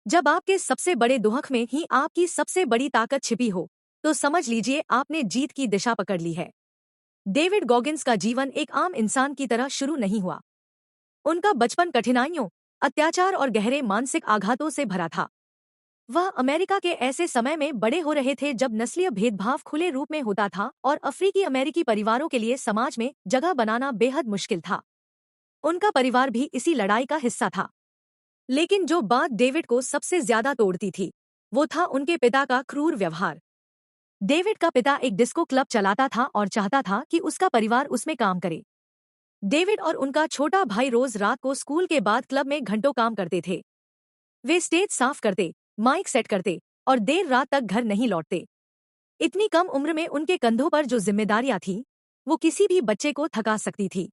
जब आपके सबसे बड़े दुहक में ही आपकी सबसे बड़ी ताकत छिपी हो, तो समझ लीजिए आपने जीत की दिशा पकड़ ली है। डेविड गॉगिंस का जीवन एक आम इंसान की तरह शुरू नहीं हुआ। उनका बचपन कठिनाइयों, अत्याचार और गहरे मानसिक आघातों से भरा था। वह अमेरिका के ऐसे समय में बड़े हो रहे थे जब नस्लीय भेदभाव खुले रूप में होता था और अफ्रीकी अमेरिकी परिवारों के लिए समाज में जगह बनाना बेहद मुश्किल था। उनका परिवार भी इसी लड़ाई का हिस्सा था। लेकिन जो बात डेविड को सबसे ज्यादा तोड़ती थी, वो था उनके पिता का क्रूर व्यवहार। डेविड का पिता एक डिस्को क्लब चलाता था और चाहता था कि उसका परिवार उसमें काम करे। डेविड और उनका छोटा भाई रोज रात को स्कूल के बाद क्लब में घंटों काम करते थे। वे स्टेज साफ करते, माइक सेट करते और देर रात तक घर नहीं लौटते। इतनी कम उम्र में उनके कंधों पर जो जिम्मेदारियां थीं, वो किसी भी बच्चे को थका सकती थी।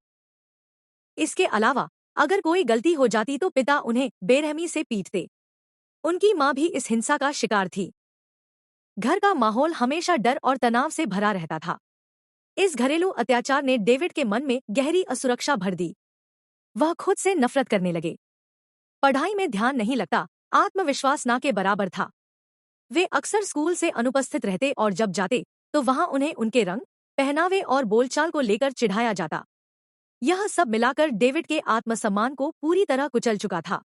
इसके अलावा अगर कोई गलती हो जाती तो पिता उन्हें बेरहमी से पीटते। उनकी माँ भी इस हिंसा का शिकार थी। घर का माहौल हमेशा डर और तनाव से भरा रहता था। इस घरेलू अत्याचार ने डेविड के मन में गहरी असुरक्षा भर दी। वह खुद से नफरत करने लगे। पढ़ाई में ध्यान नहीं लगता, आत्मविश्वास ना के बराबर था। वे अक्सर स्कूल से अनुपस्थित रहते और जब जाते तो वहां उन्हें उनके रंग, पहनावे और बोलचाल को लेकर चिढ़ाया जाता। यह सब मिलाकर डेविड के आत्मसम्मान को पूरी तरह कुचल चुका था।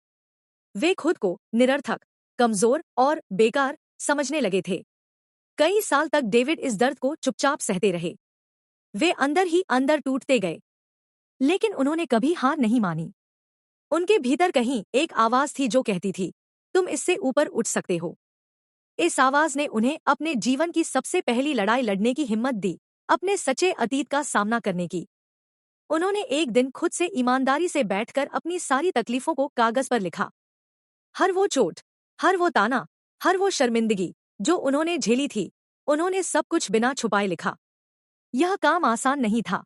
वे खुद को निरर्थक, कमजोर और बेकार समझने लगे थे। कई साल तक डेविड इस दर्द को चुपचाप सहते रहे। वे अंदर ही अंदर टूटते गए, लेकिन उन्होंने कभी हार नहीं मानी। उनके भीतर कहीं एक आवाज थी जो कहती थी, तुम इससे ऊपर उठ सकते हो। इस आवाज ने उन्हें अपने जीवन की सबसे पहली लड़ाई लड़ने की हिम्मत दी, अपने सच्चे अतीत का सामना करने की। उन्होंने एक दिन खुद से ईमानदारी से बैठकर अपनी सारी तकलीफों को कागज पर लिखा। हर वो चोट, हर वो ताना, हर वो शर्मिंदगी जो उन्होंने झेली थी, उन्होंने सब कुछ बिना छुपाए लिखा। यह काम आसान नहीं था।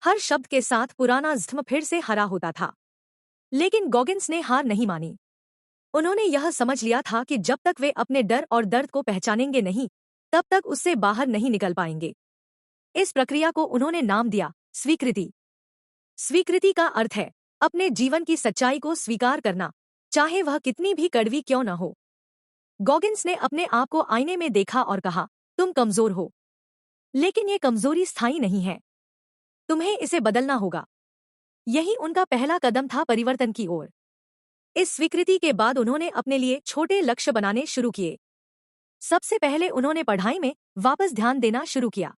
हर शब्द के साथ पुराना ज़ख्म फिर से हरा होता था। लेकिन गॉगिंस ने हार नहीं मानी। उन्होंने यह समझ लिया था कि जब तक वे अपने डर और दर्द को पहचानेंगे नहीं, तब तक उससे बाहर नहीं निकल पाएंगे। इस प्रक्रिया को उन्होंने नाम दिया स्वीकृति। स्वीकृति का अर्थ है अपने जीवन की सच्चाई को स्वीकार करना, चाहे वह कितनी भी कड़वी क्यों न हो। गॉगिंस ने अपने आप को आईने में देखा और कहा, तुम कमजोर हो, लेकिन ये कमजोरी स्थायी नहीं है। तुम्हें इसे बदलना होगा। यही उनका पहला कदम था परिवर्तन की ओर। इस स्वीकृति के बाद उन्होंने अपने लिए छोटे लक्ष्य बनाने शुरू किए। सबसे पहले उन्होंने पढ़ाई में वापस ध्यान देना शुरू किया।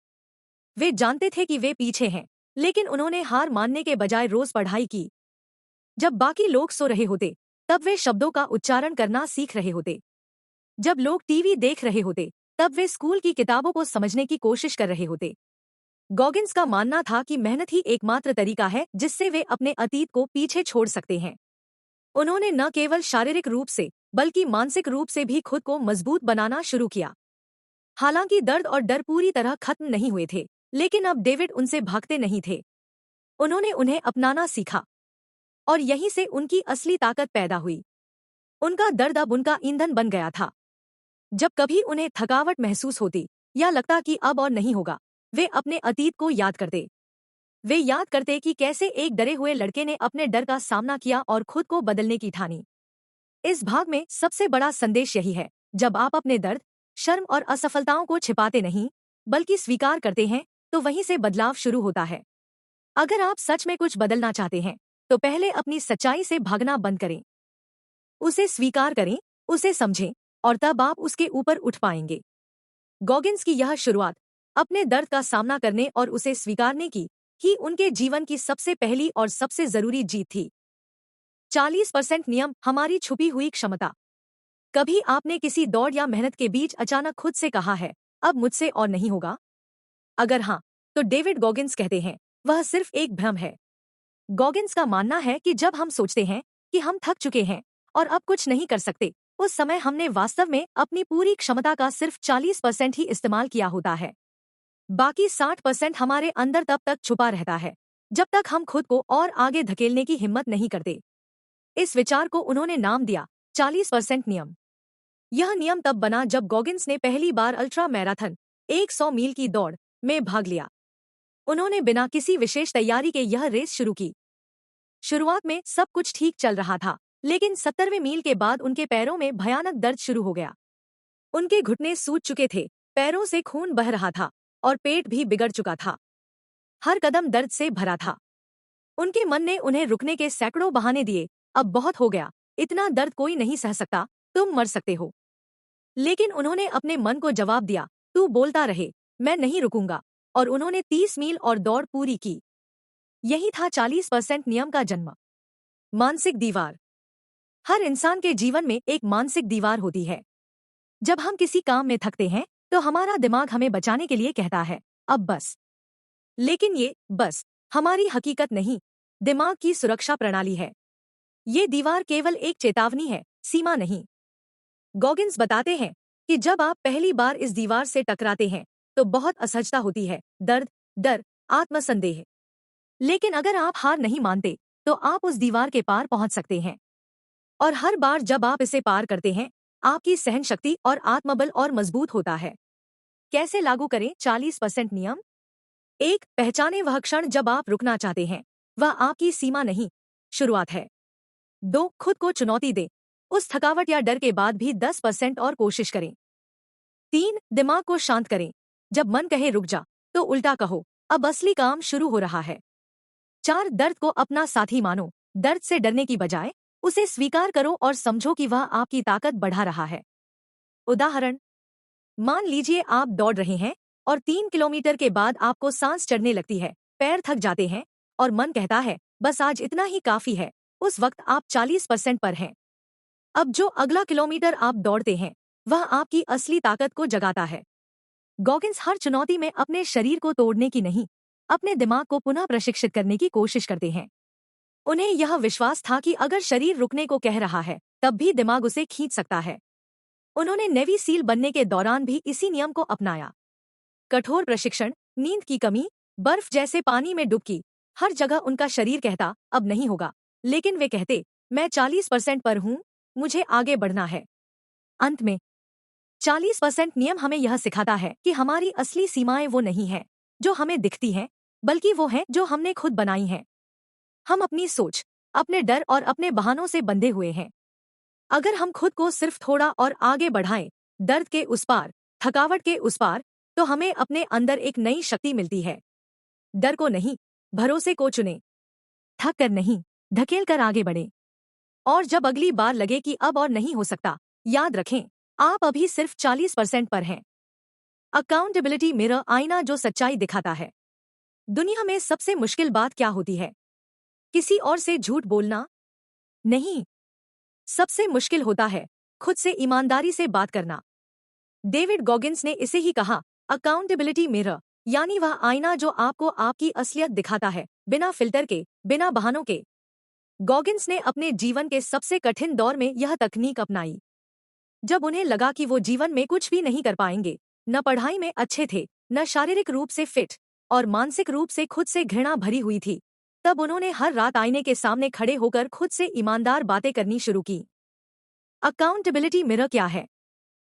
वे जानते थे कि वे पीछे हैं, लेकिन उन्होंने हार मानने के बजाय रोज पढ़ाई की। जब बाकी लोग सो रहे होते, तब वे शब्दों का उच्चारण करना सीख रहे होते। जब लोग टीवी देख रहे होते, तब वे स्कूल की किताबों को समझने की कोशिश कर रहे होते। गॉगिंस का मानना था कि मेहनत ही एकमात्र तरीका है जिससे वे अपने अतीत को पीछे छोड़ सकते हैं। उन्होंने न केवल शारीरिक रूप से, बल्कि मानसिक रूप से भी खुद को मजबूत बनाना शुरू किया। हालांकि दर्द और डर पूरी तरह खत्म नहीं हुए थे, लेकिन अब डेविड उनसे भागते नहीं थे। उन्होंने उन्हें अपनाना सीखा, और यहीं से उनकी असली ताकत पैदा हुई। उनका दर्द अब उनका ईंधन बन गया था। जब कभी उन्हें थकावट महसूस होती या लगता कि अब और नहीं होगा, वे अपने अतीत को याद करते। वे याद करते कि कैसे एक डरे हुए लड़के ने अपने डर का सामना किया और खुद को बदलने की ठानी। इस भाग में सबसे बड़ा संदेश यही है, जब आप अपने दर्द, शर्म और असफलताओं को छिपाते नहीं, बल्कि स्वीकार करते हैं, तो वहीं से बदलाव शुरू होता है। अगर आप सच में कुछ बदलना चाहते हैं, तो पहले अपनी सच्चाई से भागना बंद करें। उसे स्वीकार करें, उसे समझें, और तब आप उसके ऊपर उठ पाएंगे। गॉगिंस की यह शुरुआत अपने दर्द का सामना करने और उसे स्वीकारने की ही उनके जीवन की सबसे पहली और सबसे जरूरी जीत थी। 40% नियम, हमारी छुपी हुई क्षमता। कभी आपने किसी दौड़ या मेहनत के बीच अचानक खुद से कहा है, अब मुझसे और नहीं होगा? अगर हाँ, तो डेविड गॉगिंस कहते हैं, वह सिर्फ एक भ्रम है। गॉगिंस का मानना है कि जब हम सोचते हैं कि हम थक चुके हैं और अब कुछ नहीं कर सकते, उस समय हमने वास्तव में अपनी पूरी क्षमता का सिर्फ 40% ही इस्तेमाल किया होता है। बाकी 60% हमारे अंदर तब तक छुपा रहता है, जब तक हम खुद को और आगे धकेलने की हिम्मत नहीं करते। इस विचार को उन्होंने नाम दिया 40% नियम। यह नियम तब बना जब गॉगिंस ने पहली बार अल्ट्रा मैराथन 100 मील की दौड़ में भाग लिया। उन्होंने बिना किसी विशेष तैयारी के यह रेस शुरू की। शुरुआत में सब कुछ ठीक चल रहा था, लेकिन 70वें मील के बाद उनके पैरों में भयानक दर्द शुरू हो गया। उनके घुटने सूज चुके थे, पैरों से खून बह रहा था और पेट भी बिगड़ चुका था। हर कदम दर्द से भरा था। उनके मन ने उन्हें रुकने के सैकड़ों बहाने दिए। अब बहुत हो गया, इतना दर्द कोई नहीं सह सकता, तुम मर सकते हो। लेकिन उन्होंने अपने मन को जवाब दिया, तू बोलता रहे, मैं नहीं रुकूंगा। और उन्होंने 30 मील और दौड़ पूरी की। यही था 40% नियम का जन्म। मानसिक दीवार। हर इंसान के जीवन में एक मानसिक दीवार होती है। जब हम किसी काम में थकते हैं तो हमारा दिमाग हमें बचाने के लिए कहता है, अब बस। लेकिन ये बस हमारी हकीकत नहीं, दिमाग की सुरक्षा प्रणाली है। ये दीवार केवल एक चेतावनी है, सीमा नहीं। गॉगिन्स बताते हैं कि जब आप पहली बार इस दीवार से टकराते हैं तो बहुत असहजता होती है, दर्द, डर, आत्मसंदेह। लेकिन अगर आप हार नहीं मानते तो आप उस दीवार के पार पहुंच सकते हैं। और हर बार जब आप इसे पार करते हैं, आपकी सहन शक्ति और आत्मबल और मजबूत होता है। कैसे लागू करें 40% नियम? 1. पहचाने वह क्षण जब आप रुकना चाहते हैं। वह आपकी सीमा नहीं, शुरुआत है। 2. खुद को चुनौती दें। उस थकावट या डर के बाद भी 10% और कोशिश करें। 3. दिमाग को शांत करें। जब मन कहे रुक जा, तो उल्टा कहो, अब असली काम शुरू हो रहा है। 4. दर्द को अपना साथी मानो। दर्द से डरने की बजाय उसे स्वीकार करो और समझो कि वह आपकी ताकत बढ़ा रहा है। उदाहरण, मान लीजिए आप दौड़ रहे हैं और 3 किलोमीटर के बाद आपको सांस चढ़ने लगती है, पैर थक जाते हैं और मन कहता है, बस आज इतना ही काफी है। उस वक्त आप 40% पर हैं। अब जो अगला किलोमीटर आप दौड़ते हैं, वह आपकी असली ताकत को जगाता है। गॉगिन्स हर चुनौती में अपने शरीर को तोड़ने की नहीं, अपने दिमाग को पुनः प्रशिक्षित करने की कोशिश करते हैं। उन्हें यह विश्वास था कि अगर शरीर रुकने को कह रहा है, तब भी दिमाग उसे खींच सकता है। उन्होंने नेवी सील बनने के दौरान भी इसी नियम को अपनाया। कठोर प्रशिक्षण, नींद की कमी, बर्फ जैसे पानी में डुबकी, हर जगह उनका शरीर कहता, अब नहीं होगा। लेकिन वे कहते, मैं 40% पर हूँ, मुझे आगे बढ़ना है। अंत में 40% नियम हमें यह सिखाता है कि हमारी असली सीमाएं वो नहीं है जो हमें दिखती हैं, बल्कि वो हैं जो हमने खुद बनाई हैं। हम अपनी सोच, अपने डर और अपने बहानों से बंधे हुए हैं। अगर हम खुद को सिर्फ थोड़ा और आगे बढ़ाएं, दर्द के उस पार, थकावट के उस पार, तो हमें अपने अंदर एक नई शक्ति मिलती है। डर को नहीं, भरोसे को चुनें। थक कर नहीं, धकेल कर आगे बढ़ें। और जब अगली बार लगे कि अब और नहीं हो सकता, याद रखें, आप अभी सिर्फ 40% पर हैं। अकाउंटेबिलिटी मिरर, आईना जो सच्चाई दिखाता है। दुनिया में सबसे मुश्किल बात क्या होती है? किसी और से झूठ बोलना नहीं, सबसे मुश्किल होता है खुद से ईमानदारी से बात करना। डेविड गॉगिन्स ने इसे ही कहा, अकाउंटेबिलिटी मिरर, यानी वह आईना जो आपको आपकी असलियत दिखाता है, बिना फिल्टर के, बिना बहानों के। गॉगिन्स ने अपने जीवन के सबसे कठिन दौर में यह तकनीक अपनाई। जब उन्हें लगा कि वो जीवन में कुछ भी नहीं कर पाएंगे, न पढ़ाई में अच्छे थे, न शारीरिक रूप से फिट, और मानसिक रूप से खुद से घृणा भरी हुई थी, तब उन्होंने हर रात आईने के सामने खड़े होकर खुद से ईमानदार बातें करनी शुरू की। अकाउंटेबिलिटी मिरर क्या है?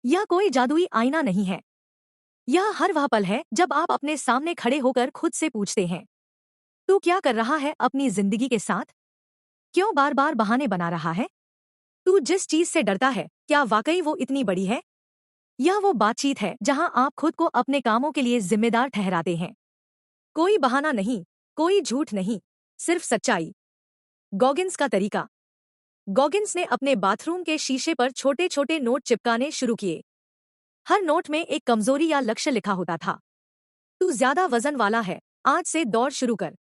यह कोई जादुई आईना नहीं है। यह हर वह पल है जब आप अपने सामने खड़े होकर खुद से पूछते हैं, तू क्या कर रहा है अपनी जिंदगी के साथ? क्यों बार बार बहाने बना रहा है? तू जिस चीज से डरता है, क्या वाकई वो इतनी बड़ी है? यह वो बातचीत है जहां आप खुद को अपने कामों के लिए जिम्मेदार ठहराते हैं। कोई बहाना नहीं, कोई झूठ नहीं, सिर्फ सच्चाई। गॉगिन्स का तरीका। गॉगिन्स ने अपने बाथरूम के शीशे पर छोटे छोटे नोट चिपकाने शुरू किए। हर नोट में एक कमजोरी या लक्ष्य लिखा होता था। तू ज्यादा वजन वाला है, आज से दौड़ शुरू कर।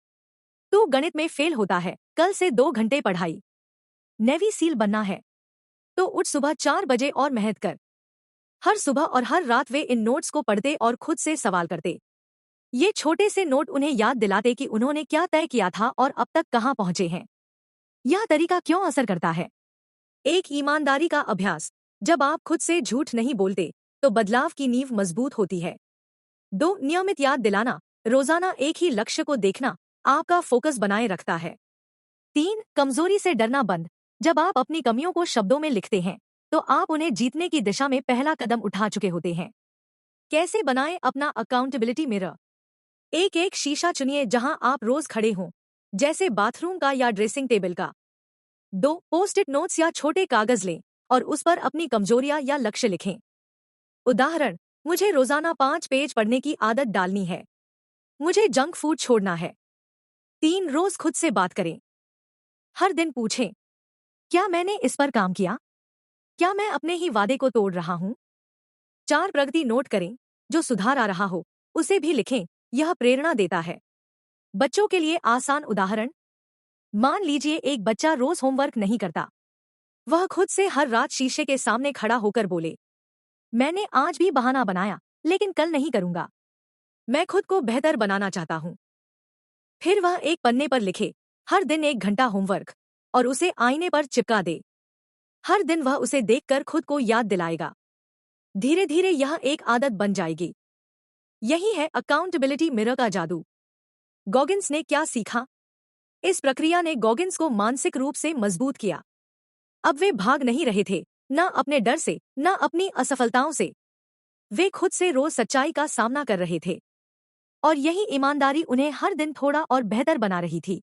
तू गणित में फेल होता है, कल से 2 घंटे पढ़ाई। नेवी सील बनना है, तो उठ सुबह 4 बजे और मेहनत कर। हर सुबह और हर रात वे इन नोट्स को पढ़ते और खुद से सवाल करते। ये छोटे से नोट उन्हें याद दिलाते कि उन्होंने क्या तय किया था और अब तक कहां पहुंचे हैं। यह तरीका क्यों असर करता है? एक, ईमानदारी का अभ्यास। जब आप खुद से झूठ नहीं बोलते तो बदलाव की नींव मजबूत होती है। 2, नियमित याद दिलाना। रोजाना एक ही लक्ष्य को देखना आपका फोकस बनाए रखता है। 3, कमजोरी से डरना बंद। जब आप अपनी कमियों को शब्दों में लिखते हैं तो आप उन्हें जीतने की दिशा में पहला कदम उठा चुके होते हैं। कैसे बनाएं अपना अकाउंटेबिलिटी मिरर? एक एक शीशा चुनिए जहां आप रोज खड़े हों, जैसे बाथरूम का या ड्रेसिंग टेबल का। 2 पोस्ट-इट नोट्स या छोटे कागज लें और उस पर अपनी कमजोरियां या लक्ष्य लिखें। उदाहरण, मुझे रोजाना 5 पेज पढ़ने की आदत डालनी है। मुझे जंक फूड छोड़ना है। 3 रोज खुद से बात करें। हर दिन पूछें, क्या मैंने इस पर काम किया? क्या मैं अपने ही वादे को तोड़ रहा हूँ? 4 प्रगति नोट करें। जो सुधार आ रहा हो उसे भी लिखें, यह प्रेरणा देता है। बच्चों के लिए आसान उदाहरण, मान लीजिए एक बच्चा रोज होमवर्क नहीं करता। वह खुद से हर रात शीशे के सामने खड़ा होकर बोले, मैंने आज भी बहाना बनाया, लेकिन कल नहीं करूंगा। मैं खुद को बेहतर बनाना चाहता हूं। फिर वह एक पन्ने पर लिखे, हर दिन 1 घंटा होमवर्क, और उसे आईने पर चिपका दे। हर दिन वह उसे देखकर खुद को याद दिलाएगा। धीरे धीरे यह एक आदत बन जाएगी। यही है अकाउंटेबिलिटी मिरर का जादू। गॉगिंस ने क्या सीखा? इस प्रक्रिया ने गॉगिंस को मानसिक रूप से मजबूत किया। अब वे भाग नहीं रहे थे, न अपने डर से, न अपनी असफलताओं से। वे खुद से रोज सच्चाई का सामना कर रहे थे। और यही ईमानदारी उन्हें हर दिन थोड़ा और बेहतर बना रही थी।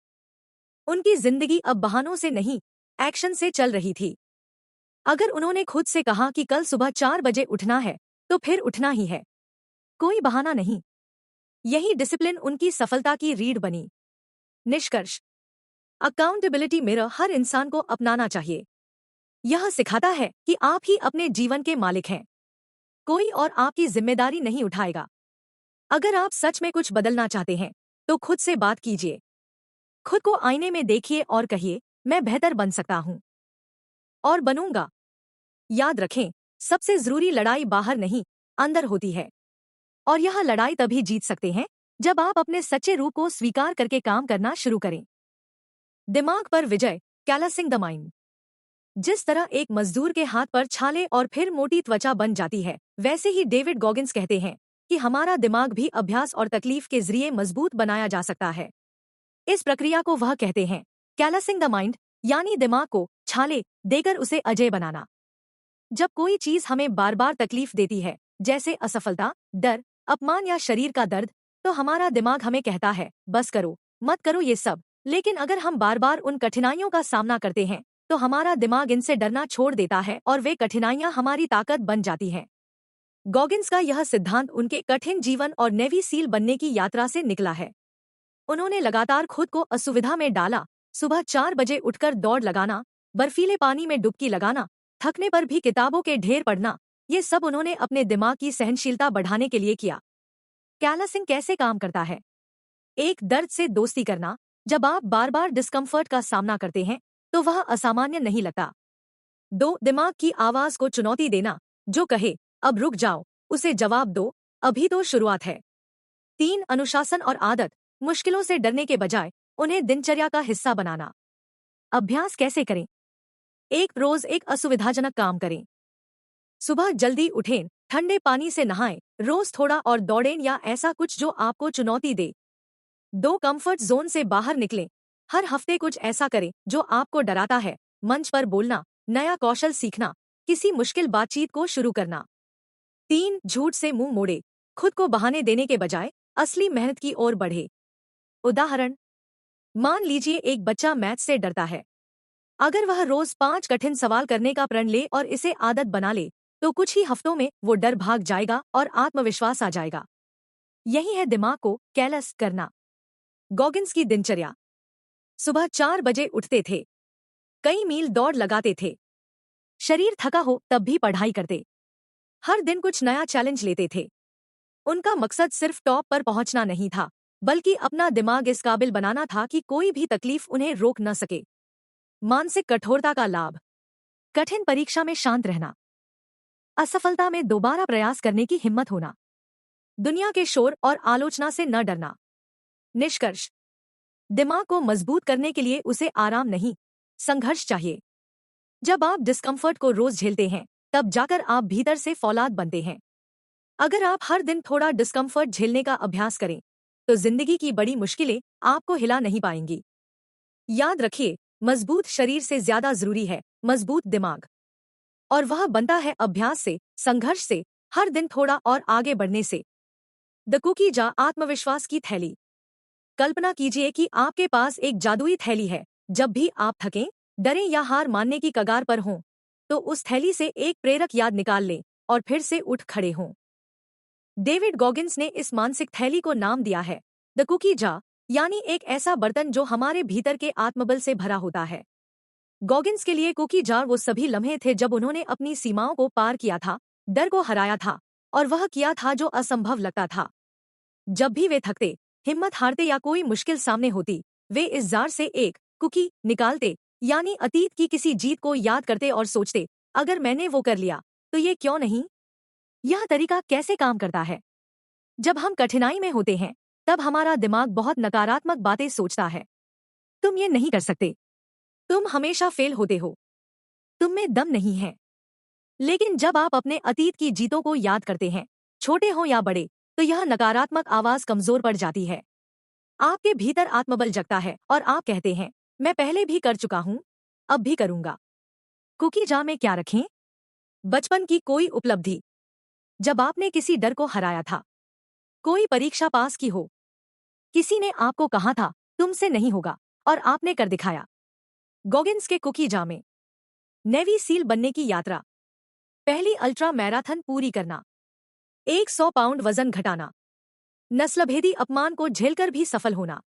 उनकी जिंदगी अब बहानों से नहीं, एक्शन से चल रही थी। अगर उन्होंने खुद से कहा कि कल सुबह 4 बजे उठना है, तो फिर उठना ही है। कोई बहाना नहीं। यही डिसिप्लिन उनकी सफलता की रीढ़ बनी। निष्कर्ष, अकाउंटेबिलिटी मिरर हर इंसान को अपनाना चाहिए। यह सिखाता है कि आप ही अपने जीवन के मालिक हैं। कोई और आपकी जिम्मेदारी नहीं उठाएगा। अगर आप सच में कुछ बदलना चाहते हैं, तो खुद से बात कीजिए। खुद को आईने में देखिए और कहिए, मैं बेहतर बन सकता हूं और बनूंगा। याद रखें, सबसे जरूरी लड़ाई बाहर नहीं, अंदर होती है। और यह लड़ाई तभी जीत सकते हैं जब आप अपने सच्चे रूप को स्वीकार करके काम करना शुरू करें। दिमाग पर विजय, कैलसिंग द माइंड। जिस तरह एक मजदूर के हाथ पर छाले और फिर मोटी त्वचा बन जाती है, वैसे ही डेविड गॉगिंस कहते हैं कि हमारा दिमाग भी अभ्यास और तकलीफ के जरिए मजबूत बनाया जा सकता है। इस प्रक्रिया को वह कहते हैं कैलसिंग द माइंड, यानी दिमाग को छाले देकर उसे अजय बनाना। जब कोई चीज हमें बार बार तकलीफ देती है, जैसे असफलता, डर, अपमान या शरीर का दर्द, तो हमारा दिमाग हमें कहता है, बस करो, मत करो ये सब। लेकिन अगर हम बार बार उन कठिनाइयों का सामना करते हैं, तो हमारा दिमाग इनसे डरना छोड़ देता है और वे कठिनाइयां हमारी ताकत बन जाती हैं। गॉगिंस का यह सिद्धांत उनके कठिन जीवन और नेवी सील बनने की यात्रा से निकला है। उन्होंने लगातार खुद को असुविधा में डाला। सुबह 4 बजे उठकर दौड़ लगाना, बर्फीले पानी में डुबकी लगाना, थकने पर भी किताबों के ढेर पढ़ना, ये सब उन्होंने अपने दिमाग की सहनशीलता बढ़ाने के लिए किया। कैलसिंग कैसे काम करता है? एक, दर्द से दोस्ती करना। जब आप बार बार डिस्कम्फर्ट का सामना करते हैं, तो वह असामान्य नहीं लगता। 2, दिमाग की आवाज को चुनौती देना। जो कहे, अब रुक जाओ, उसे जवाब दो, अभी तो शुरुआत है। 3, अनुशासन और आदत। मुश्किलों से डरने के बजाय उन्हें दिनचर्या का हिस्सा बनाना। अभ्यास कैसे करें? 1, रोज एक असुविधाजनक काम करें। सुबह जल्दी उठें, ठंडे पानी से नहाएं, रोज थोड़ा और दौड़ें या ऐसा कुछ जो आपको चुनौती दे। 2, कंफर्ट जोन से बाहर निकलें। हर हफ्ते कुछ ऐसा करें जो आपको डराता है। मंच पर बोलना, नया कौशल सीखना, किसी मुश्किल बातचीत को शुरू करना। 3, झूठ से मुंह मोड़े। खुद को बहाने देने के बजाय असली मेहनत की ओर बढ़े। उदाहरण, मान लीजिए एक बच्चा मैथ से डरता है। अगर वह रोज 5 कठिन सवाल करने का प्रण ले और इसे आदत बना ले, तो कुछ ही हफ्तों में वो डर भाग जाएगा और आत्मविश्वास आ जाएगा। यही है दिमाग को कैलस करना। गॉगिंस की दिनचर्या। सुबह 4 बजे उठते थे। कई मील दौड़ लगाते थे। शरीर थका हो तब भी पढ़ाई करते। हर दिन कुछ नया चैलेंज लेते थे। उनका मकसद सिर्फ टॉप पर पहुंचना नहीं था, बल्कि अपना दिमाग इस काबिल बनाना था कि कोई भी तकलीफ उन्हें रोक न सके। मानसिक कठोरता का लाभ। कठिन परीक्षा में शांत रहना। असफलता में दोबारा प्रयास करने की हिम्मत होना। दुनिया के शोर और आलोचना से न डरना। निष्कर्ष, दिमाग को मजबूत करने के लिए उसे आराम नहीं, संघर्ष चाहिए। जब आप डिस्कम्फर्ट को रोज झेलते हैं, तब जाकर आप भीतर से फौलाद बनते हैं। अगर आप हर दिन थोड़ा डिस्कम्फर्ट झेलने का अभ्यास करें, तो जिंदगी की बड़ी मुश्किलें आपको हिला नहीं पाएंगी। याद रखिए, मजबूत शरीर से ज्यादा जरूरी है मजबूत दिमाग। और वह बनता है अभ्यास से, संघर्ष से, हर दिन थोड़ा और आगे बढ़ने से। द कुकी जार, आत्मविश्वास की थैली। कल्पना कीजिए कि आपके पास एक जादुई थैली है। जब भी आप थकें, डरे या हार मानने की कगार पर हों, तो उस थैली से एक प्रेरक याद निकाल लें और फिर से उठ खड़े हों। डेविड गॉगिंस ने इस मानसिक थैली को नाम दिया है द कुकी जार, यानी एक ऐसा बर्तन जो हमारे भीतर के आत्मबल से भरा होता है। गॉगिंस के लिए कुकी जार वो सभी लम्हे थे जब उन्होंने अपनी सीमाओं को पार किया था, डर को हराया था और वह किया था जो असंभव लगता था। जब भी वे थकते, हिम्मत हारते या कोई मुश्किल सामने होती, वे इस जार से एक कुकी निकालते, यानी अतीत की किसी जीत को याद करते और सोचते, अगर मैंने वो कर लिया तो ये क्यों नहीं। यह तरीका कैसे काम करता है? जब हम कठिनाई में होते हैं, तब हमारा दिमाग बहुत नकारात्मक बातें सोचता है। तुम ये नहीं कर सकते, तुम हमेशा फेल होते हो, तुम में दम नहीं है। लेकिन जब आप अपने अतीत की जीतों को याद करते हैं, छोटे हो या बड़े, तो यह नकारात्मक आवाज कमजोर पड़ जाती है। आपके भीतर आत्मबल जगता है और आप कहते हैं, मैं पहले भी कर चुका हूं, अब भी करूंगा। कुकी जार में क्या रखें? बचपन की कोई उपलब्धि, जब आपने किसी डर को हराया था, कोई परीक्षा पास की हो, किसी ने आपको कहा था तुमसे नहीं होगा और आपने कर दिखाया। गॉगिंस के कुकी जार में नेवी सील बनने की यात्रा, पहली अल्ट्रा मैराथन पूरी करना, 100 पाउंड वजन घटाना, नस्लभेदी अपमान को झेलकर भी सफल होना,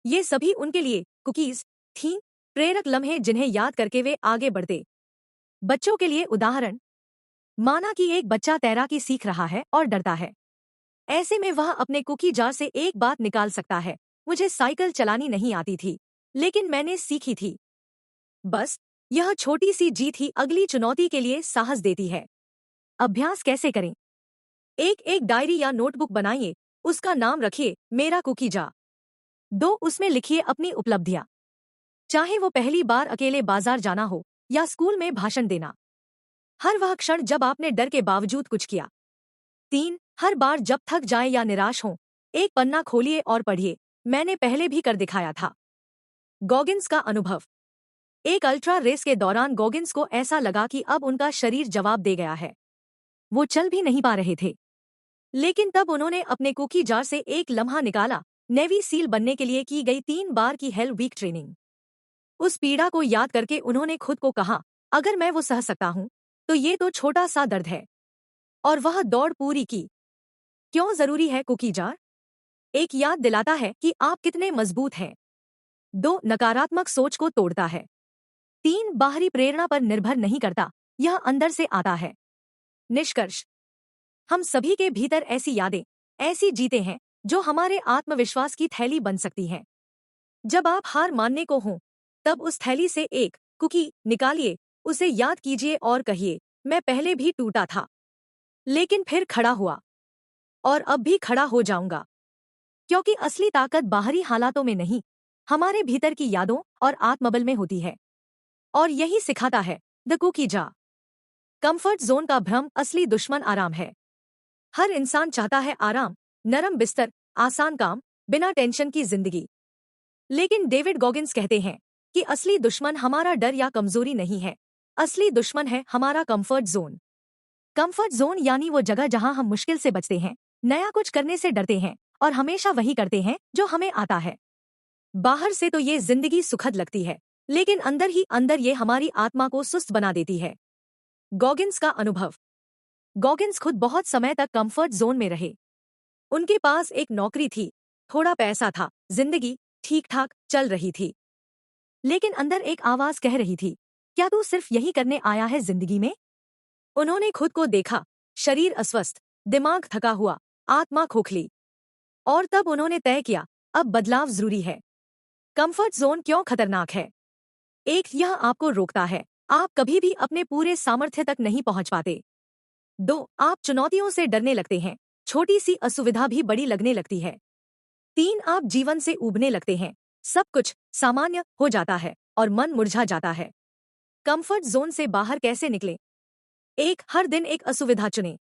ये सभी उनके लिए कुकीज थीं, प्रेरक लम्हे जिन्हें याद करके वे आगे बढ़ते। बच्चों के लिए उदाहरण, माना कि एक बच्चा तैराकी सीख रहा है और डरता है। ऐसे में वह अपने कुकी जार से एक बात निकाल सकता है, मुझे साइकिल चलानी नहीं आती थी, लेकिन मैंने सीखी थी। बस यह छोटी सी जीत ही अगली चुनौती के लिए साहस देती है। अभ्यास कैसे करें? एक एक डायरी या नोटबुक बनाइए, उसका नाम रखिए मेरा कुकी जार। 2, उसमें लिखिए अपनी उपलब्धियां, चाहे वो पहली बार अकेले बाजार जाना हो या स्कूल में भाषण देना। हर वह क्षण जब आपने डर के बावजूद कुछ किया। 3, हर बार जब थक जाए या निराश हो, एक पन्ना खोलिए और पढ़िए, मैंने पहले भी कर दिखाया था। गॉगिंस का अनुभव, एक अल्ट्रा रेस के दौरान गॉगिंस को ऐसा लगा कि अब उनका शरीर जवाब दे गया है। वो चल भी नहीं पा रहे थे, लेकिन तब उन्होंने अपने कुकी जार से एक लम्हा निकाला, नेवी सील बनने के लिए की गई 3 बार की हेल वीक ट्रेनिंग। उस पीड़ा को याद करके उन्होंने खुद को कहा, अगर मैं वो सह सकता हूं, तो ये तो छोटा सा दर्द है। और वह दौड़ पूरी की। क्यों जरूरी है कुकी जार? एक, याद दिलाता है कि आप कितने मजबूत हैं। 2, नकारात्मक सोच को तोड़ता है। 3, बाहरी प्रेरणा पर निर्भर नहीं करता, यह अंदर से आता है। निष्कर्ष, हम सभी के भीतर ऐसी यादें, ऐसी जीतें हैं जो हमारे आत्मविश्वास की थैली बन सकती हैं। जब आप हार मानने को हों, तब उस थैली से एक कुकी निकालिए, उसे याद कीजिए और कहिए, मैं पहले भी टूटा था, लेकिन फिर खड़ा हुआ और अब भी खड़ा हो जाऊंगा। क्योंकि असली ताकत बाहरी हालातों में नहीं, हमारे भीतर की यादों और आत्मबल में होती है। और यही सिखाता है the cookie jar. Comfort zone का भ्रम असली दुश्मन आराम है। हर इंसान चाहता है आराम, नरम बिस्तर, आसान काम, बिना टेंशन की जिंदगी। लेकिन डेविड गॉगिंस कहते हैं कि असली दुश्मन हमारा डर या कमजोरी नहीं है, असली दुश्मन है हमारा कंफर्ट जोन। कंफर्ट जोन यानी वो जगह जहां हम मुश्किल से बचते हैं, नया कुछ करने से डरते हैं और हमेशा वही करते हैं जो हमें आता है। बाहर से तो ये जिंदगी सुखद लगती है, लेकिन अंदर ही अंदर ये हमारी आत्मा को सुस्त बना देती है। गॉगिंस का अनुभव, गॉगिंस खुद बहुत समय तक कंफर्ट जोन में रहे। उनके पास एक नौकरी थी, थोड़ा पैसा था, जिंदगी ठीक ठाक चल रही थी। लेकिन अंदर एक आवाज कह रही थी, क्या तू सिर्फ यही करने आया है जिंदगी में? उन्होंने खुद को देखा, शरीर अस्वस्थ, दिमाग थका हुआ, आत्मा खोखली। और तब उन्होंने तय किया, अब बदलाव जरूरी है। कंफर्ट जोन क्यों खतरनाक है? 1, यह आपको रोकता है, आप कभी भी अपने पूरे सामर्थ्य तक नहीं पहुंच पाते। 2, आप चुनौतियों से डरने लगते हैं, छोटी सी असुविधा भी बड़ी लगने लगती है। 3, आप जीवन से ऊबने लगते हैं, सब कुछ सामान्य हो जाता है और मन मुरझा जाता है। कंफर्ट जोन से बाहर कैसे निकलें? 1, हर दिन एक असुविधा चुनें।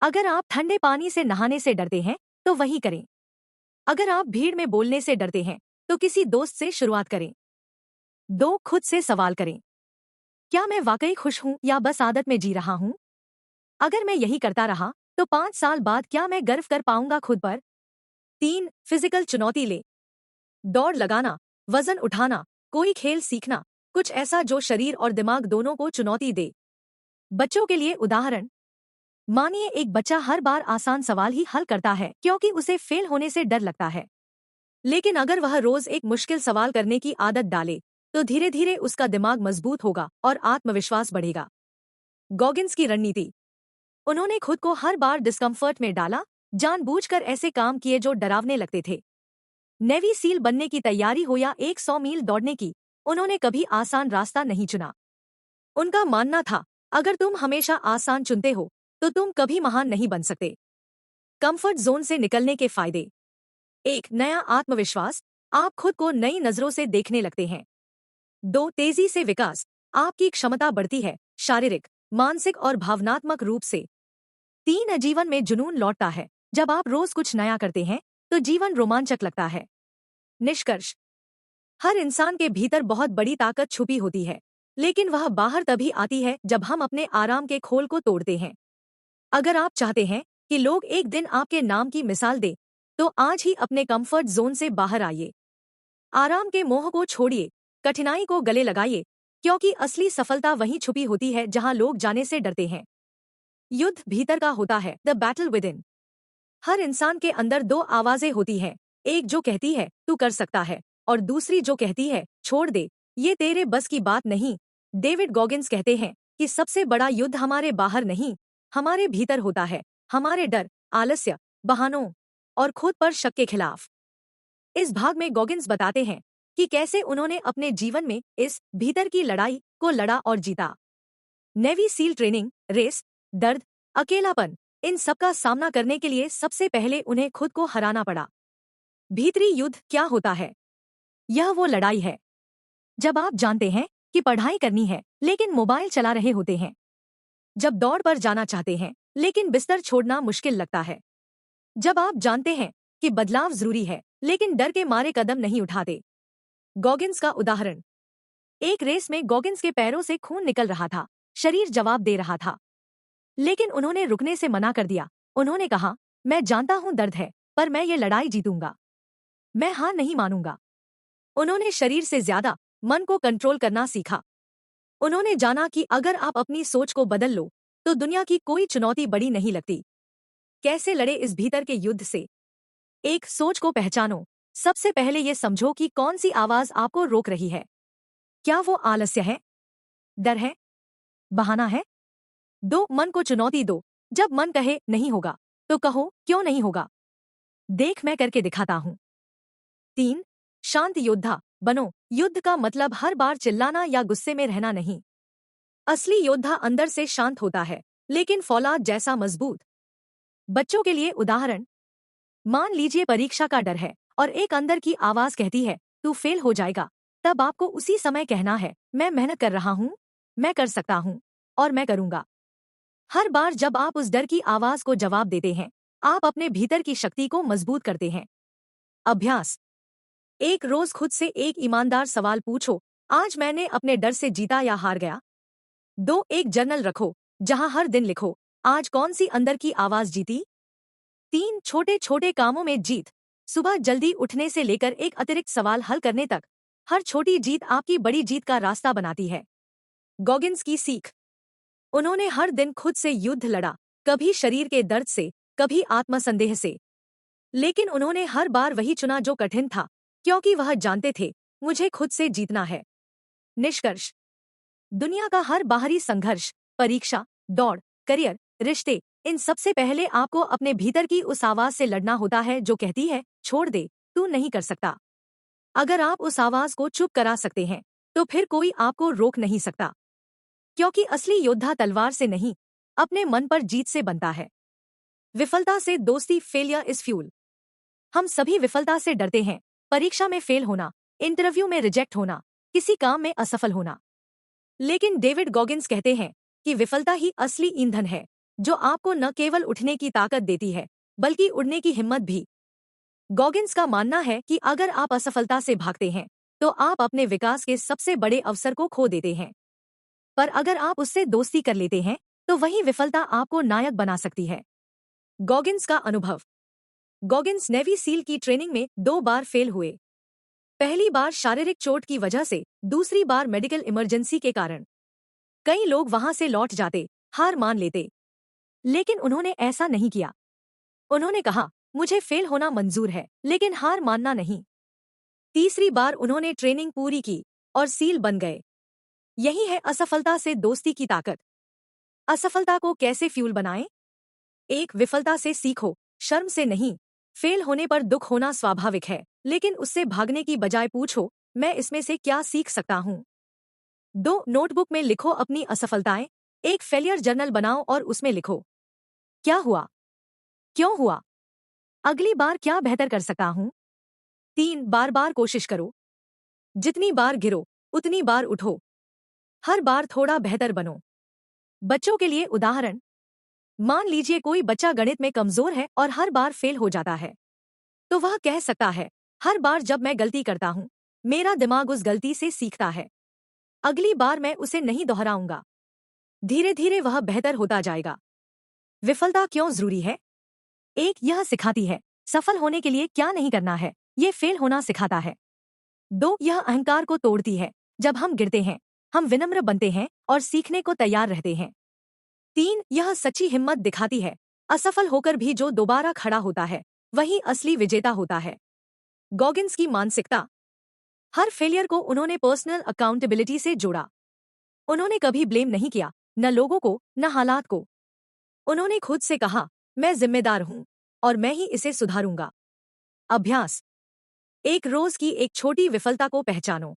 अगर आप ठंडे पानी से नहाने से डरते हैं, तो वही करें। अगर आप भीड़ में बोलने से डरते हैं, तो किसी दोस्त से शुरुआत करें। 2, खुद से सवाल करें, क्या मैं वाकई खुश हूं या बस आदत में जी रहा हूं? अगर मैं यही करता रहा, तो 5 साल बाद क्या मैं गर्व कर पाऊंगा खुद पर? 3, फिजिकल चुनौती ले, दौड़ लगाना, वजन उठाना, कोई खेल सीखना, कुछ ऐसा जो शरीर और दिमाग दोनों को चुनौती दे। बच्चों के लिए उदाहरण, मानिए एक बच्चा हर बार आसान सवाल ही हल करता है क्योंकि उसे फेल होने से डर लगता है। लेकिन अगर वह रोज एक मुश्किल सवाल करने की आदत डाले तो धीरे धीरे उसका दिमाग मजबूत होगा और आत्मविश्वास बढ़ेगा। गॉगिन्स की रणनीति, उन्होंने खुद को हर बार डिस्कम्फर्ट में डाला, जानबूझकर ऐसे काम किए जो डरावने लगते थे। नेवी सील बनने की तैयारी हो या 100 मील दौड़ने की, उन्होंने कभी आसान रास्ता नहीं चुना। उनका मानना था, अगर तुम हमेशा आसान चुनते हो तो तुम कभी महान नहीं बन सकते। कंफर्ट जोन से निकलने के फायदे, एक, नया आत्मविश्वास, आप खुद को नई नजरों से देखने लगते हैं। 2, तेजी से विकास, आपकी क्षमता बढ़ती है, शारीरिक, मानसिक और भावनात्मक रूप से। 3, जीवन में जुनून लौटता है, जब आप रोज कुछ नया करते हैं तो जीवन रोमांचक लगता है। निष्कर्ष, हर इंसान के भीतर बहुत बड़ी ताकत छुपी होती है, लेकिन वह बाहर तभी आती है जब हम अपने आराम के खोल को तोड़ते हैं। अगर आप चाहते हैं कि लोग एक दिन आपके नाम की मिसाल दें, तो आज ही अपने कंफर्ट जोन से बाहर आइए। आराम के मोह को छोड़िए, कठिनाई को गले लगाइए, क्योंकि असली सफलता वहीं छुपी होती है जहां लोग जाने से डरते हैं। युद्ध भीतर का होता है, द बैटल विद इन। हर इंसान के अंदर 2 आवाजें होती हैं, एक जो कहती है तू कर सकता है, और दूसरी जो कहती है छोड़ दे, ये तेरे बस की बात नहीं। डेविड गॉगिन्स कहते हैं कि सबसे बड़ा युद्ध हमारे बाहर नहीं, हमारे भीतर होता है, हमारे डर, आलस्य, बहानों और खुद पर शक के खिलाफ। इस भाग में गॉगिन्स बताते हैं कि कैसे उन्होंने अपने जीवन में इस भीतर की लड़ाई को लड़ा और जीता। नेवी सील ट्रेनिंग, रेस, दर्द, अकेलापन, इन सब का सामना करने के लिए सबसे पहले उन्हें खुद को हराना पड़ा। भीतरी युद्ध क्या होता है? यह वो लड़ाई है जब आप जानते हैं कि पढ़ाई करनी है लेकिन मोबाइल चला रहे होते हैं, जब दौड़ पर जाना चाहते हैं लेकिन बिस्तर छोड़ना मुश्किल लगता है, जब आप जानते हैं कि बदलाव जरूरी है लेकिन डर के मारे कदम नहीं उठाते। गॉगिन्स का उदाहरण, एक रेस में गॉगिन्स के पैरों से खून निकल रहा था, शरीर जवाब दे रहा था, लेकिन उन्होंने रुकने से मना कर दिया। उन्होंने कहा, मैं जानता हूं दर्द है, पर मैं ये लड़ाई जीतूंगा, मैं हार नहीं मानूंगा। उन्होंने शरीर से ज्यादा मन को कंट्रोल करना सीखा। उन्होंने जाना कि अगर आप अपनी सोच को बदल लो तो दुनिया की कोई चुनौती बड़ी नहीं लगती। कैसे लड़े इस भीतर के युद्ध से? एक, सोच को पहचानो। सबसे पहले ये समझो कि कौन सी आवाज आपको रोक रही है। क्या वो आलस्य है, डर है, बहाना है? 2, मन को चुनौती दो। जब मन कहे नहीं होगा तो कहो क्यों नहीं होगा, देख मैं करके दिखाता हूं। 3, शांत योद्धा बनो। युद्ध का मतलब हर बार चिल्लाना या गुस्से में रहना नहीं। असली योद्धा अंदर से शांत होता है, लेकिन फौलाद जैसा मजबूत। बच्चों के लिए उदाहरण, मान लीजिए परीक्षा का डर है और एक अंदर की आवाज कहती है तू फेल हो जाएगा। तब आपको उसी समय कहना है, मैं मेहनत कर रहा हूं, मैं कर सकता हूं और मैं करूंगा। हर बार जब आप उस डर की आवाज को जवाब देते हैं, आप अपने भीतर की शक्ति को मजबूत करते हैं। अभ्यास, एक रोज खुद से एक ईमानदार सवाल पूछो, आज मैंने अपने डर से जीता या हार गया? 2, एक जर्नल रखो जहां हर दिन लिखो, आज कौन सी अंदर की आवाज जीती? 3, छोटे छोटे कामों में जीत। सुबह जल्दी उठने से लेकर एक अतिरिक्त सवाल हल करने तक, हर छोटी जीत आपकी बड़ी जीत का रास्ता बनाती है। गॉगिन्स की सीख, उन्होंने हर दिन खुद से युद्ध लड़ा, कभी शरीर के दर्द से, कभी आत्मसंदेह से, लेकिन उन्होंने हर बार वही चुना जो कठिन था, क्योंकि वह जानते थे मुझे खुद से जीतना है। निष्कर्ष, दुनिया का हर बाहरी संघर्ष, परीक्षा, दौड़, करियर, रिश्ते, इन सबसे पहले आपको अपने भीतर की उस आवाज से लड़ना होता है जो कहती है छोड़ दे, तू नहीं कर सकता। अगर आप उस आवाज को चुप करा सकते हैं तो फिर कोई आपको रोक नहीं सकता, क्योंकि असली योद्धा तलवार से नहीं, अपने मन पर जीत से बनता है। विफलता से दोस्ती, फेलियर इज फ्यूल। हम सभी विफलता से डरते हैं, परीक्षा में फेल होना, इंटरव्यू में रिजेक्ट होना, किसी काम में असफल होना। लेकिन डेविड गॉगिन्स कहते हैं कि विफलता ही असली ईंधन है, जो आपको न केवल उठने की ताकत देती है, बल्कि उड़ने की हिम्मत भी। गॉगिन्स का मानना है कि अगर आप असफलता से भागते हैं, तो आप अपने विकास के सबसे बड़े अवसर को खो देते हैं। पर अगर आप उससे दोस्ती कर लेते हैं, तो वही विफलता आपको नायक बना सकती है। गॉगिन्स का अनुभव, गॉगिन्स नेवी सील की ट्रेनिंग में 2 बार फेल हुए। पहली बार शारीरिक चोट की वजह से, दूसरी बार मेडिकल इमरजेंसी के कारण। कई लोग वहां से लौट जाते, हार मान लेते, लेकिन उन्होंने ऐसा नहीं किया। उन्होंने कहा, मुझे फेल होना मंजूर है, लेकिन हार मानना नहीं। तीसरी बार उन्होंने ट्रेनिंग पूरी की और सील बन गए। यही है असफलता से दोस्ती की ताकत। असफलता को कैसे फ्यूल बनाएं? एक, विफलता से सीखो, शर्म से नहीं। फेल होने पर दुख होना स्वाभाविक है, लेकिन उससे भागने की बजाय पूछो, मैं इसमें से क्या सीख सकता हूँ। 2, नोटबुक में लिखो अपनी असफलताएं। एक फेलियर जर्नल बनाओ और उसमें लिखो, क्या हुआ, क्यों हुआ, अगली बार क्या बेहतर कर सकता हूँ। 3, बार बार कोशिश करो। जितनी बार गिरो, उतनी बार उठो। हर बार थोड़ा बेहतर बनो। बच्चों के लिए उदाहरण, मान लीजिए कोई बच्चा गणित में कमजोर है और हर बार फेल हो जाता है, तो वह कह सकता है, हर बार जब मैं गलती करता हूँ, मेरा दिमाग उस गलती से सीखता है। अगली बार मैं उसे नहीं दोहराऊंगा। धीरे धीरे वह बेहतर होता जाएगा। विफलता क्यों जरूरी है? एक, यह सिखाती है सफल होने के लिए क्या नहीं करना है। ये फेल होना सिखाता है। 2, यह अहंकार को तोड़ती है। जब हम गिरते हैं, हम विनम्र बनते हैं और सीखने को तैयार रहते हैं। 3, यह सच्ची हिम्मत दिखाती है। असफल होकर भी जो दोबारा खड़ा होता है, वही असली विजेता होता है। गॉगिन्स की मानसिकता। हर फेलियर को उन्होंने पर्सनल अकाउंटेबिलिटी से जोड़ा। उन्होंने कभी ब्लेम नहीं किया, न लोगों को, न हालात को। उन्होंने खुद से कहा, मैं जिम्मेदार हूं और मैं ही इसे सुधारूंगा। अभ्यास। एक रोज की एक छोटी विफलता को पहचानो।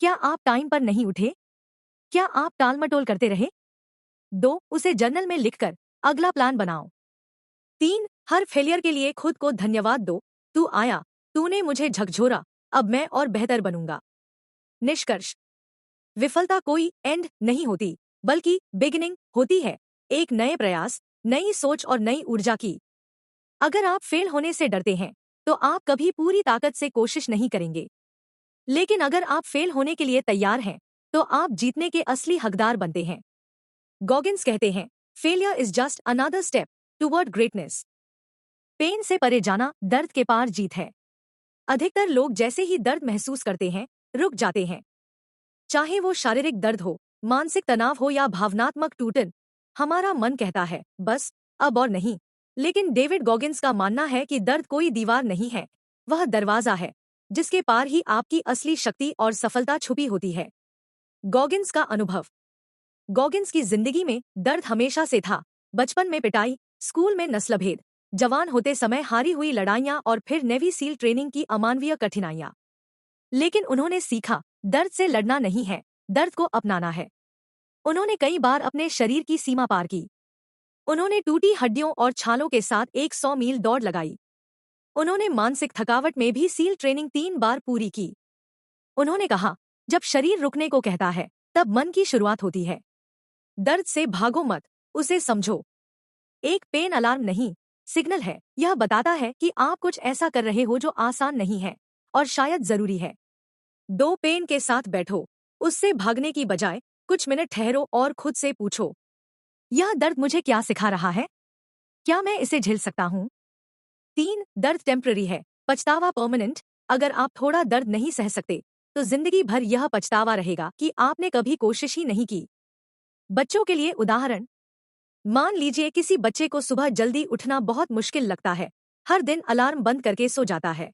क्या आप टाइम पर नहीं उठे? क्या आप टालमटोल करते रहे? 2, उसे जर्नल में लिखकर अगला प्लान बनाओ। 3, हर फेलियर के लिए खुद को धन्यवाद दो। तू आया, तूने मुझे झकझोरा, अब मैं और बेहतर बनूंगा। निष्कर्ष। विफलता कोई एंड नहीं होती, बल्कि बिगिनिंग होती है, एक नए प्रयास, नई सोच और नई ऊर्जा की। अगर आप फेल होने से डरते हैं, तो आप कभी पूरी ताकत से कोशिश नहीं करेंगे। लेकिन अगर आप फेल होने के लिए तैयार हैं, तो आप जीतने के असली हकदार बनते हैं। गॉगिन्स कहते हैं, failure is just another step toward greatness. Pain से परे जाना दर्द के पार जीत है। अधिकतर लोग जैसे ही दर्द महसूस करते हैं, रुक जाते हैं। चाहे वो शारीरिक दर्द हो, मानसिक तनाव हो या भावनात्मक टूटन, हमारा मन कहता है, बस अब और नहीं। लेकिन डेविड गॉगिन्स का मानना है कि दर्द कोई दीवार नहीं है, वह दरवाजा है, जिसके पार ही आपकी असली शक्ति और सफलता छुपी होती है। गॉगिन्स का अनुभव। गॉगिन्स की जिंदगी में दर्द हमेशा से था। बचपन में पिटाई, स्कूल में नस्लभेद, जवान होते समय हारी हुई लड़ाइयां और फिर नेवी सील ट्रेनिंग की अमानवीय कठिनाइयां। लेकिन उन्होंने सीखा, दर्द से लड़ना नहीं है, दर्द को अपनाना है। उन्होंने कई बार अपने शरीर की सीमा पार की। उन्होंने टूटी हड्डियों और छालों के साथ 100 मील दौड़ लगाई। उन्होंने मानसिक थकावट में भी सील ट्रेनिंग 3 बार पूरी की। उन्होंने कहा, जब शरीर रुकने को कहता है, तब मन की शुरुआत होती है। दर्द से भागो मत, उसे समझो। एक पेन अलार्म नहीं, सिग्नल है। यह बताता है कि आप कुछ ऐसा कर रहे हो जो आसान नहीं है और शायद जरूरी है। 2, पेन के साथ बैठो। उससे भागने की बजाय कुछ मिनट ठहरो और खुद से पूछो, यह दर्द मुझे क्या सिखा रहा है? क्या मैं इसे झेल सकता हूँ? 3, दर्द टेम्पररी है, पछतावा परमानेंट। अगर आप थोड़ा दर्द नहीं सह सकते, तो जिंदगी भर यह पछतावा रहेगा कि आपने कभी कोशिश ही नहीं की। बच्चों के लिए उदाहरण, मान लीजिए किसी बच्चे को सुबह जल्दी उठना बहुत मुश्किल लगता है, हर दिन अलार्म बंद करके सो जाता है।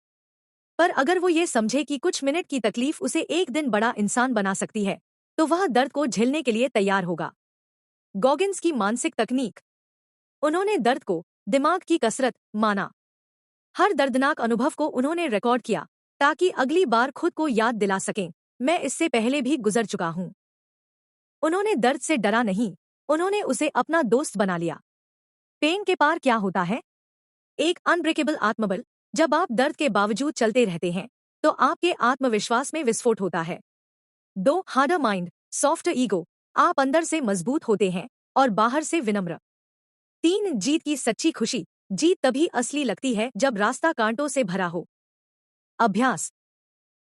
पर अगर वो ये समझे कि कुछ मिनट की तकलीफ उसे एक दिन बड़ा इंसान बना सकती है, तो वह दर्द को झेलने के लिए तैयार होगा। गॉगिन्स की मानसिक तकनीक। उन्होंने दर्द को दिमाग की कसरत माना। हर दर्दनाक अनुभव को उन्होंने रिकॉर्ड किया, ताकि अगली बार खुद को याद दिला सकें, मैं इससे पहले भी गुजर चुका हूं। उन्होंने दर्द से डरा नहीं, उन्होंने उसे अपना दोस्त बना लिया। पेन के पार क्या होता है? एक अनब्रेकेबल आत्मबल। जब आप दर्द के बावजूद चलते रहते हैं, तो आपके आत्मविश्वास में विस्फोट होता है। 2, हार्डर माइंड, सॉफ्ट ईगो। आप अंदर से मजबूत होते हैं और बाहर से विनम्र। 3, जीत की सच्ची खुशी। जीत तभी असली लगती है जब रास्ता कांटों से भरा हो। अभ्यास।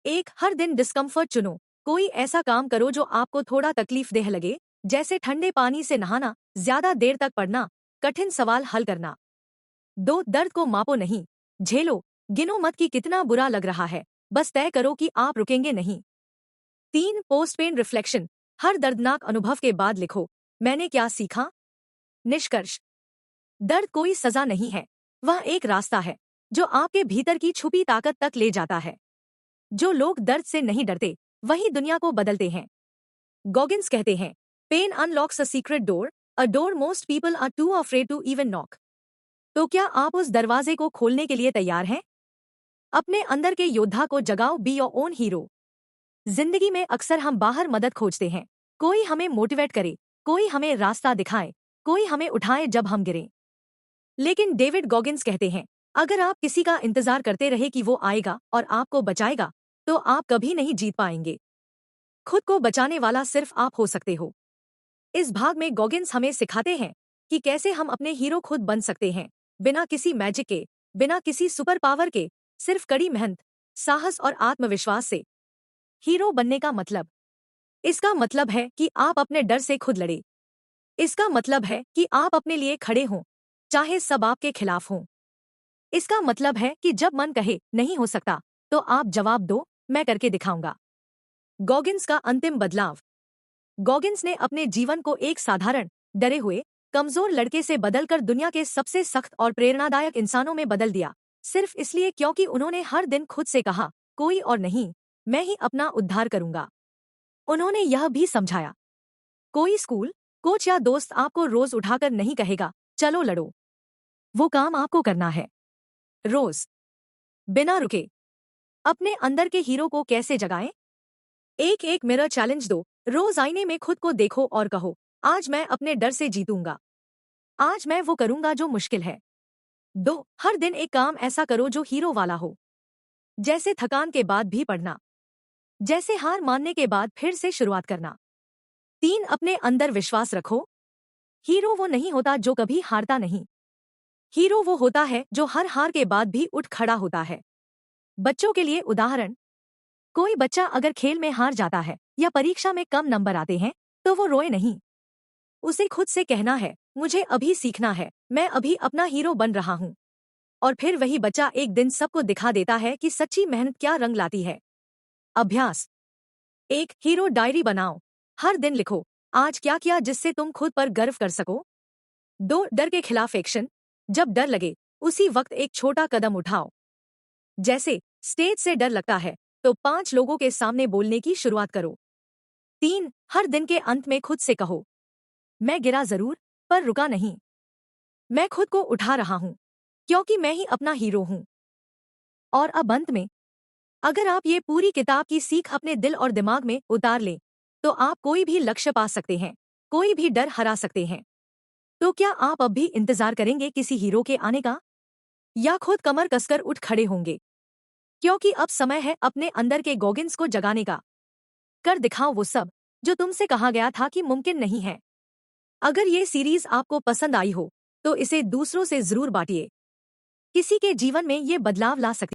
1, हर दिन डिस्कम्फर्ट चुनो। कोई ऐसा काम करो जो आपको थोड़ा तकलीफदेह लगे, जैसे ठंडे पानी से नहाना, ज्यादा देर तक पढ़ना, कठिन सवाल हल करना। 2, दर्द को मापो नहीं, झेलो। गिनो मत कि कितना बुरा लग रहा है, बस तय करो कि आप रुकेंगे नहीं। 3 पोस्ट पेन रिफ्लेक्शन। हर दर्दनाक अनुभव के बाद लिखो, मैंने क्या सीखा। निष्कर्ष। दर्द कोई सजा नहीं है, वह एक रास्ता है जो आपके भीतर की छुपी ताकत तक ले जाता है। जो लोग दर्द से नहीं डरते वही दुनिया को बदलते हैं। गॉगिन्स कहते हैं, pain unlocks a secret door, a door most people are too afraid to even knock. तो क्या आप उस दरवाजे को खोलने के लिए तैयार हैं? अपने अंदर के योद्धा को जगाओ, बी योर ओन हीरो। जिंदगी में अक्सर हम बाहर मदद खोजते हैं, कोई हमें मोटिवेट करे, कोई हमें रास्ता दिखाए, कोई हमें उठाए जब हम गिरें। लेकिन डेविड गॉगिन्स कहते हैं, अगर आप किसी का इंतजार करते रहे कि वो आएगा और आपको बचाएगा, तो आप कभी नहीं जीत पाएंगे। खुद को बचाने वाला सिर्फ आप हो सकते हो। इस भाग में गॉगिन्स हमें सिखाते हैं कि कैसे हम अपने हीरो खुद बन सकते हैं, बिना किसी मैजिक के, बिना किसी सुपर पावर के, सिर्फ कड़ी मेहनत, साहस और आत्मविश्वास से। हीरो बनने का मतलब, इसका मतलब है कि आप अपने डर से खुद लड़े। इसका मतलब है कि आप अपने लिए खड़े हों, चाहे सब आपके खिलाफ हों। इसका मतलब है कि जब मन कहे नहीं हो सकता, तो आप जवाब दो, मैं करके दिखाऊंगा। गॉगिन्स का अंतिम बदलाव। गॉगिन्स ने अपने जीवन को एक साधारण, डरे हुए, कमजोर लड़के से बदलकर दुनिया के सबसे सख्त और प्रेरणादायक इंसानों में बदल दिया, सिर्फ इसलिए क्योंकि उन्होंने हर दिन खुद से कहा, कोई और नहीं, मैं ही अपना उद्धार करूंगा। उन्होंने यह भी समझाया, कोई स्कूल, कोच या दोस्त आपको रोज उठाकर नहीं कहेगा, चलो लड़ो। वो काम आपको करना है, रोज, बिना रुके। अपने अंदर के हीरो को कैसे जगाएं? एक एक मिरर चैलेंज दो। रोज आईने में खुद को देखो और कहो, आज मैं अपने डर से जीतूंगा। आज मैं वो करूंगा जो मुश्किल है। 2, हर दिन एक काम ऐसा करो जो हीरो वाला हो। जैसे थकान के बाद भी पढ़ना, जैसे हार मानने के बाद फिर से शुरुआत करना। 3, अपने अंदर विश्वास रखो। हीरो वो नहीं होता जो कभी हारता नहीं। हीरो वो होता है जो हर हार के बाद भी उठ खड़ा होता है। बच्चों के लिए उदाहरण, कोई बच्चा अगर खेल में हार जाता है या परीक्षा में कम नंबर आते हैं, तो वो रोए नहीं। उसे खुद से कहना है, मुझे अभी सीखना है, मैं अभी अपना हीरो बन रहा हूँ। और फिर वही बच्चा एक दिन सबको दिखा देता है कि सच्ची मेहनत क्या रंग लाती है। अभ्यास। 1, हीरो डायरी बनाओ। हर दिन लिखो, आज क्या किया जिससे तुम खुद पर गर्व कर सको। 2, डर के खिलाफ एक्शन। जब डर लगे, उसी वक्त एक छोटा कदम उठाओ। जैसे स्टेज से डर लगता है, तो 5 लोगों के सामने बोलने की शुरुआत करो। 3, हर दिन के अंत में खुद से कहो, मैं गिरा जरूर, पर रुका नहीं। मैं खुद को उठा रहा हूं, क्योंकि मैं ही अपना हीरो हूं। और अब अंत में, अगर आप ये पूरी किताब की सीख अपने दिल और दिमाग में उतार लें, तो आप कोई भी लक्ष्य पा सकते हैं, कोई भी डर हरा सकते हैं। तो क्या आप अब भी इंतजार करेंगे किसी हीरो के आने का, या खुद कमर कसकर उठ खड़े होंगे? क्योंकि अब समय है अपने अंदर के गॉगिन्स को जगाने का। कर दिखाओ वो सब जो तुमसे कहा गया था कि मुमकिन नहीं है। अगर ये सीरीज आपको पसंद आई हो, तो इसे दूसरों से जरूर बांटिए। किसी के जीवन में ये बदलाव ला सकते